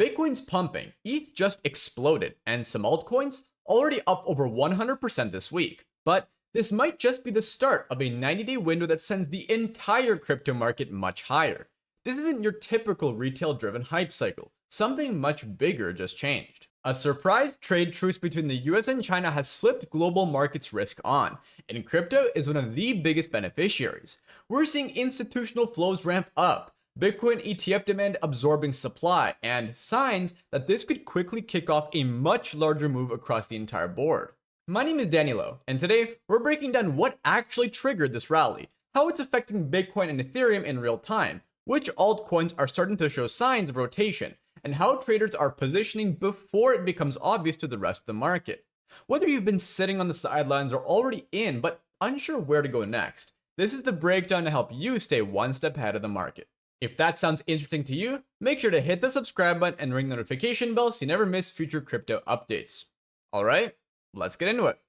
Bitcoin's pumping, ETH just exploded, and some altcoins already up over 100% this week. But this might just be the start of a 90-day window that sends the entire crypto market much higher. This isn't your typical retail-driven hype cycle. Something much bigger just changed. A surprise trade truce between the US and China has flipped global markets risk on, and crypto is one of the biggest beneficiaries. We're seeing institutional flows ramp up, Bitcoin ETF demand absorbing supply, and signs that this could quickly kick off a much larger move across the entire board. My name is Danilo, and today we're breaking down what actually triggered this rally, how it's affecting Bitcoin and Ethereum in real time, which altcoins are starting to show signs of rotation, and how traders are positioning before it becomes obvious to the rest of the market. Whether you've been sitting on the sidelines or already in but unsure where to go next, this is the breakdown to help you stay one step ahead of the market. If that sounds interesting to you, make sure to hit the subscribe button and ring the notification bell so you never miss future crypto updates. Alright, let's get into it.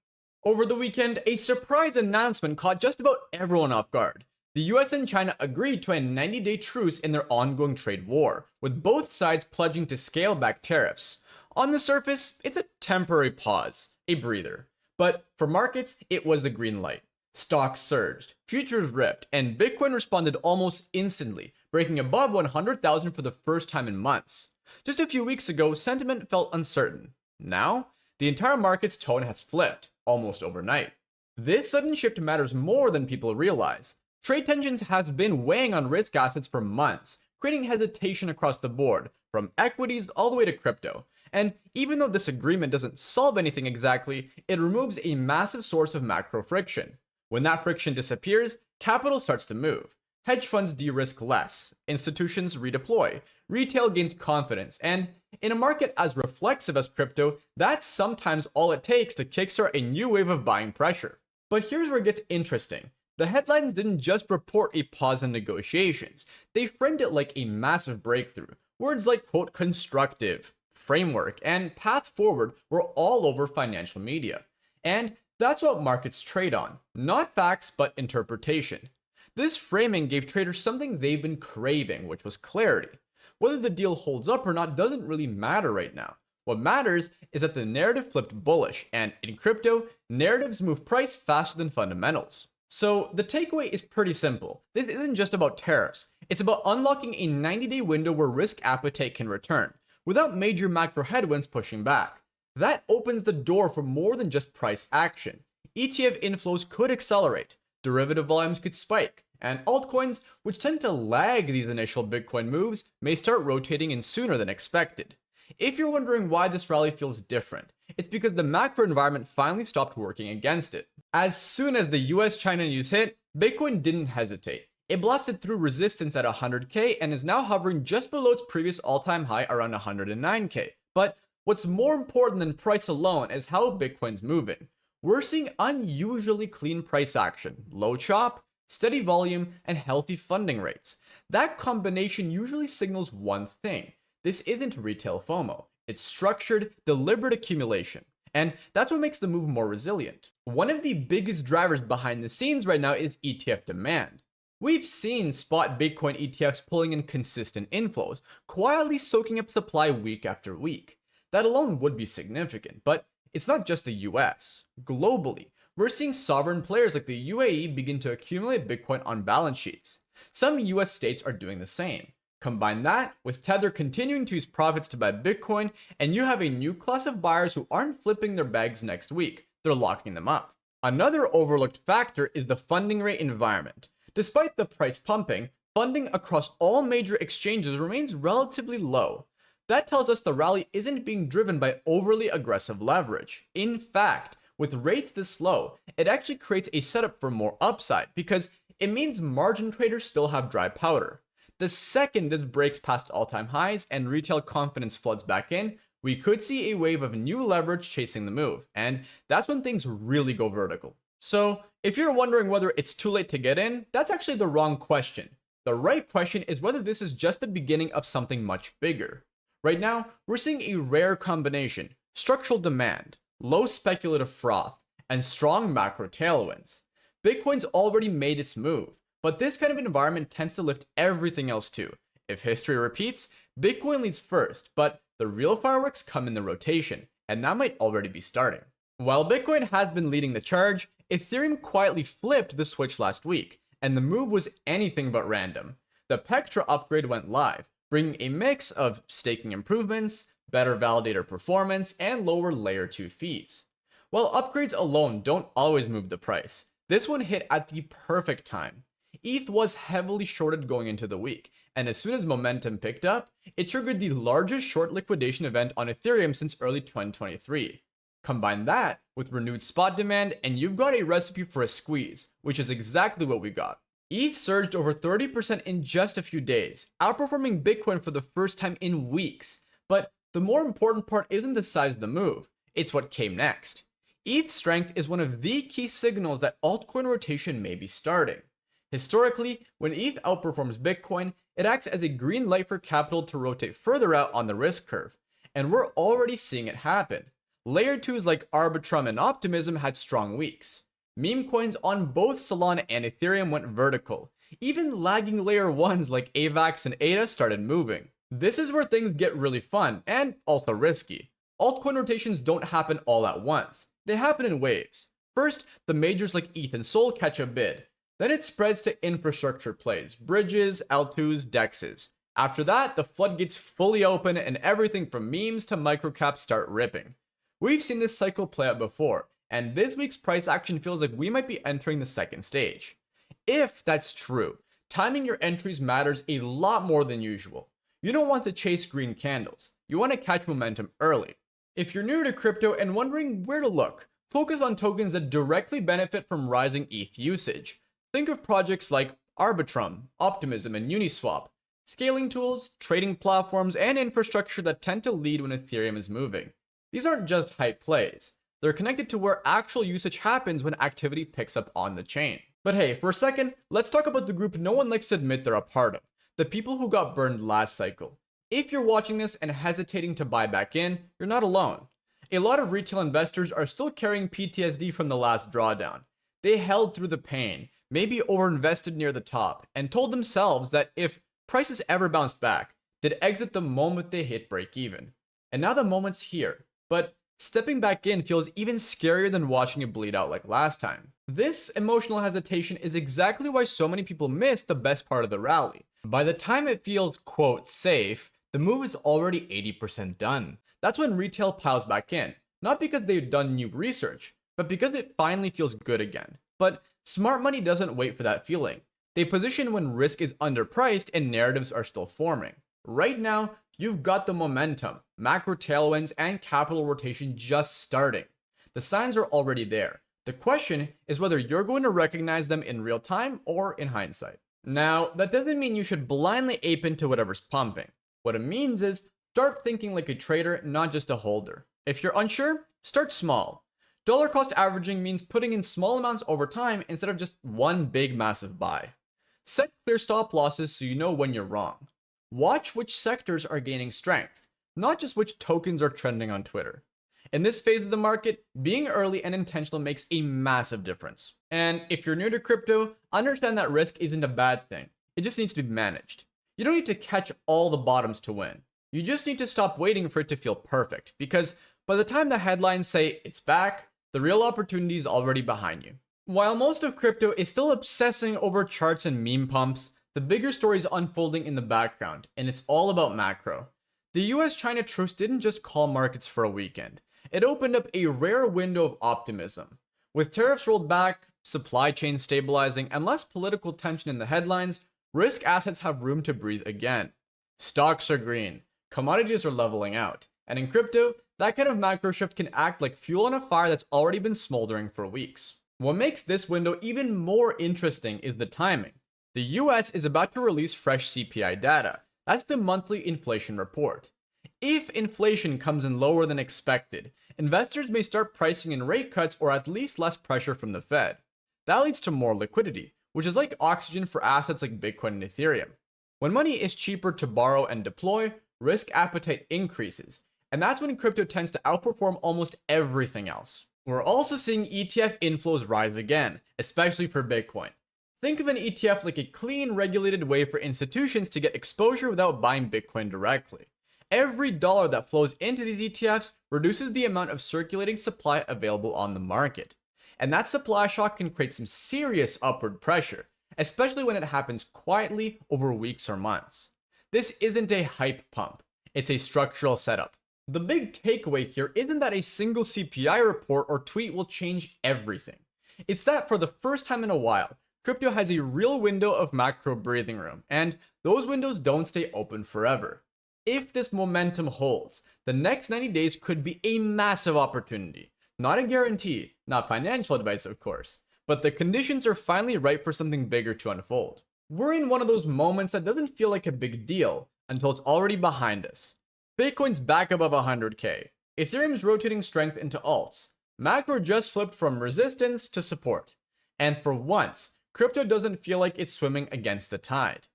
Over the weekend, a surprise announcement caught just about everyone off guard. The US and China agreed to a 90-day truce in their ongoing trade war, with both sides pledging to scale back tariffs. On the surface, it's a temporary pause, a breather. But for markets, it was the green light. Stocks surged, futures ripped, and Bitcoin responded almost instantly, breaking above 100,000 for the first time in months. Just a few weeks ago, sentiment felt uncertain. Now, the entire market's tone has flipped, almost overnight. This sudden shift matters more than people realize. Trade tensions has been weighing on risk assets for months, creating hesitation across the board, from equities all the way to crypto. And even though this agreement doesn't solve anything exactly, it removes a massive source of macro friction. When that friction disappears, capital starts to move. Hedge funds de-risk less, institutions redeploy, retail gains confidence, and in a market as reflexive as crypto, that's sometimes all it takes to kickstart a new wave of buying pressure. But here's where it gets interesting. The headlines didn't just report a pause in negotiations, they framed it like a massive breakthrough. Words like, quote, constructive, framework, and path forward were all over financial media. And that's what markets trade on. Not facts, but interpretation. This framing gave traders something they've been craving, which was clarity. Whether the deal holds up or not doesn't really matter right now. What matters is that the narrative flipped bullish, and in crypto, narratives move price faster than fundamentals. So the takeaway is pretty simple. This isn't just about tariffs. It's about unlocking a 90-day window where risk appetite can return, without major macro headwinds pushing back. That opens the door for more than just price action. ETF inflows could accelerate, derivative volumes could spike, and altcoins, which tend to lag these initial Bitcoin moves, may start rotating in sooner than expected. If you're wondering why this rally feels different, it's because the macro environment finally stopped working against it. As soon as the US-China news hit, Bitcoin didn't hesitate. It blasted through resistance at 100k and is now hovering just below its previous all-time high around 109k. But what's more important than price alone is how Bitcoin's moving. We're seeing unusually clean price action, low chop, steady volume, and healthy funding rates. That combination usually signals one thing. This isn't retail FOMO. It's structured, deliberate accumulation. And that's what makes the move more resilient. One of the biggest drivers behind the scenes right now is ETF demand. We've seen spot Bitcoin ETFs pulling in consistent inflows, quietly soaking up supply week after week. That alone would be significant, but it's not just the US. Globally, we're seeing sovereign players like the UAE begin to accumulate Bitcoin on balance sheets. Some US states are doing the same. Combine that with Tether continuing to use profits to buy Bitcoin, and you have a new class of buyers who aren't flipping their bags next week. They're locking them up. Another overlooked factor is the funding rate environment. Despite the price pumping, funding across all major exchanges remains relatively low. That tells us the rally isn't being driven by overly aggressive leverage. In fact, with rates this low, it actually creates a setup for more upside because it means margin traders still have dry powder. The second this breaks past all-time highs and retail confidence floods back in, we could see a wave of new leverage chasing the move, and that's when things really go vertical. So, if you're wondering whether it's too late to get in, that's actually the wrong question. The right question is whether this is just the beginning of something much bigger. Right now, we're seeing a rare combination: structural demand, low speculative froth, and strong macro tailwinds. Bitcoin's already made its move, but this kind of environment tends to lift everything else too. If history repeats, Bitcoin leads first, but the real fireworks come in the rotation, and that might already be starting. While Bitcoin has been leading the charge, Ethereum quietly flipped the switch last week, and the move was anything but random. The Pectra upgrade went live, bringing a mix of staking improvements, better validator performance, and lower layer 2 fees. While upgrades alone don't always move the price, this one hit at the perfect time. ETH was heavily shorted going into the week, and as soon as momentum picked up, it triggered the largest short liquidation event on Ethereum since early 2023. Combine that with renewed spot demand, and you've got a recipe for a squeeze, which is exactly what we got. ETH surged over 30% in just a few days, outperforming Bitcoin for the first time in weeks. But the more important part isn't the size of the move, it's what came next. ETH's strength is one of the key signals that altcoin rotation may be starting. Historically, when ETH outperforms Bitcoin, it acts as a green light for capital to rotate further out on the risk curve, and we're already seeing it happen. Layer 2s like Arbitrum and Optimism had strong weeks. Meme coins on both Solana and Ethereum went vertical. Even lagging layer 1s like AVAX and ADA started moving. This is where things get really fun, and also risky. Altcoin rotations don't happen all at once. They happen in waves. First, the majors like ETH and Sol catch a bid. Then it spreads to infrastructure plays, bridges, L2s, DEXs. After that, the floodgates fully open and everything from memes to microcaps start ripping. We've seen this cycle play out before, and this week's price action feels like we might be entering the second stage. If that's true, timing your entries matters a lot more than usual. You don't want to chase green candles. You want to catch momentum early. If you're new to crypto and wondering where to look, focus on tokens that directly benefit from rising ETH usage. Think of projects like Arbitrum, Optimism, and Uniswap, scaling tools, trading platforms, and infrastructure that tend to lead when Ethereum is moving. These aren't just hype plays. They're connected to where actual usage happens when activity picks up on the chain. But hey, for a second, let's talk about the group no one likes to admit they're a part of. The people who got burned last cycle. If you're watching this and hesitating to buy back in, you're not alone. A lot of retail investors are still carrying PTSD from the last drawdown. They held through the pain, maybe overinvested near the top, and told themselves that if prices ever bounced back, they'd exit the moment they hit break even. And now the moment's here, but stepping back in feels even scarier than watching it bleed out like last time. This emotional hesitation is exactly why so many people miss the best part of the rally. By the time it feels, quote, safe, the move is already 80% done. That's when retail piles back in, not because they've done new research, but because it finally feels good again. But smart money doesn't wait for that feeling. They position when risk is underpriced and narratives are still forming. Right now, you've got the momentum, macro tailwinds, and capital rotation just starting. The signs are already there. The question is whether you're going to recognize them in real time or in hindsight. Now, that doesn't mean you should blindly ape into whatever's pumping. What it means is start thinking like a trader, not just a holder. If you're unsure, start small. Dollar cost averaging means putting in small amounts over time instead of just one big massive buy. Set clear stop losses so you know when you're wrong. Watch which sectors are gaining strength, not just which tokens are trending on Twitter. In this phase of the market, being early and intentional makes a massive difference. And if you're new to crypto, understand that risk isn't a bad thing. It just needs to be managed. You don't need to catch all the bottoms to win. You just need to stop waiting for it to feel perfect, because by the time the headlines say it's back, the real opportunity is already behind you. While most of crypto is still obsessing over charts and meme pumps, the bigger story is unfolding in the background, and it's all about macro. The US-China Truce didn't just calm markets for a weekend. It opened up a rare window of optimism. With tariffs rolled back, supply chains stabilizing, and less political tension in the headlines, risk assets have room to breathe again. Stocks are green, commodities are leveling out, and in crypto, that kind of macro shift can act like fuel on a fire that's already been smoldering for weeks. What makes this window even more interesting is the timing. The US is about to release fresh CPI data. That's the monthly inflation report. If inflation comes in lower than expected, investors may start pricing in rate cuts or at least less pressure from the Fed. That leads to more liquidity, which is like oxygen for assets like Bitcoin and Ethereum. When money is cheaper to borrow and deploy, risk appetite increases, and that's when crypto tends to outperform almost everything else. We're also seeing ETF inflows rise again, especially for Bitcoin. Think of an ETF like a clean, regulated way for institutions to get exposure without buying Bitcoin directly. Every dollar that flows into these ETFs reduces the amount of circulating supply available on the market. And that supply shock can create some serious upward pressure, especially when it happens quietly over weeks or months. This isn't a hype pump, it's a structural setup. The big takeaway here isn't that a single CPI report or tweet will change everything. It's that for the first time in a while, crypto has a real window of macro breathing room, and those windows don't stay open forever. If this momentum holds, the next 90 days could be a massive opportunity. Not a guarantee, not financial advice of course, but the conditions are finally right for something bigger to unfold. We're in one of those moments that doesn't feel like a big deal until it's already behind us. Bitcoin's back above 100k. Ethereum's rotating strength into alts. Macro just flipped from resistance to support. And for once, crypto doesn't feel like it's swimming against the tide.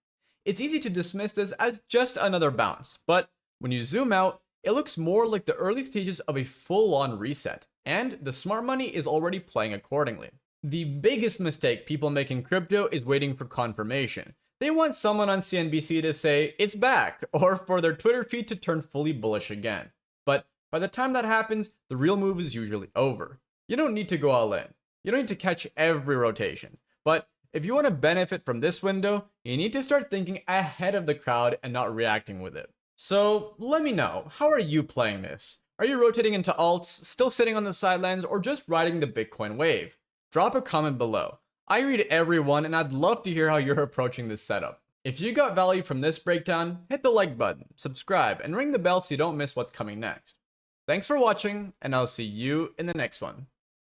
It's easy to dismiss this as just another bounce, but when you zoom out, it looks more like the early stages of a full-on reset, and the smart money is already playing accordingly. The biggest mistake people make in crypto is waiting for confirmation. They want someone on CNBC to say, it's back, or for their Twitter feed to turn fully bullish again. But by the time that happens, the real move is usually over. You don't need to go all in. You don't need to catch every rotation. But if you want to benefit from this window, you need to start thinking ahead of the crowd and not reacting with it. So let me know, how are you playing this? Are you rotating into alts, still sitting on the sidelines, or just riding the Bitcoin wave? Drop a comment below. I read everyone and I'd love to hear how you're approaching this setup. If you got value from this breakdown, hit the like button, subscribe, and ring the bell so you don't miss what's coming next. Thanks for watching, and I'll see you in the next one.